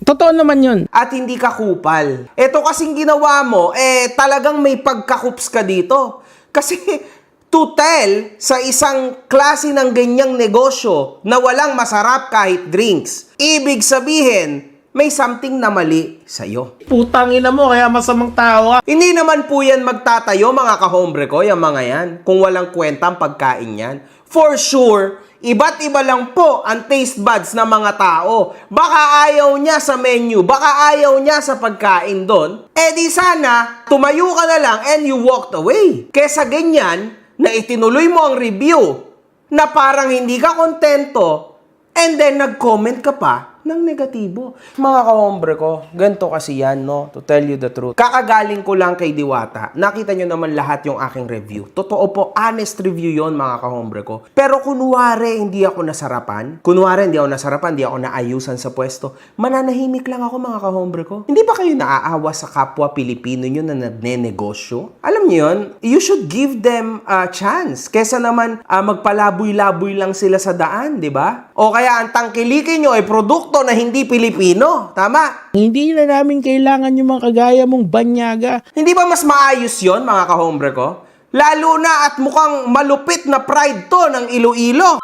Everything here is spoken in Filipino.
Totoo naman yun. At hindi ka kupal. Ito kasing ginawa mo, talagang may pagkakups ka dito. Kasi to tell sa isang klase ng ganyang negosyo na walang masarap kahit drinks, ibig sabihin, may something na mali sa'yo. Putang ina mo, kaya masamang tao ka. Hindi naman po yan magtatayo, mga kahombre ko, yung mga yan, kung walang kwentang pagkain yan. For sure, iba't iba lang po ang taste buds ng mga tao. Baka ayaw niya sa menu, baka ayaw niya sa pagkain doon. Di sana, tumayo ka na lang and you walked away. Kesa ganyan, na itinuloy mo ang review, na parang hindi ka kontento, and then nag-comment ka pa ng negatibo. Mga kahombre ko, ganito kasi yan, no? To tell you the truth. Kakagaling ko lang kay Diwata. Nakita nyo naman lahat yung aking review. Totoo po, honest review yon mga kahombre ko. Pero kunwari hindi ako nasarapan, hindi ako naayusan sa pwesto, mananahimik lang ako mga kahombre ko. Hindi ba kayo naaawa sa kapwa Pilipino nyo na nagnenegosyo? Alam nyo yun, you should give them a chance. Kesa naman magpalaboy-laboy lang sila sa daan, di ba? O kaya ang tangkilikin nyo ay produkto na hindi Pilipino. Tama? Hindi na namin kailangan yung mga kagaya mong banyaga. Hindi ba mas maayos yon mga kahombre ko? Lalo na at mukhang malupit na pride to ng Iloilo.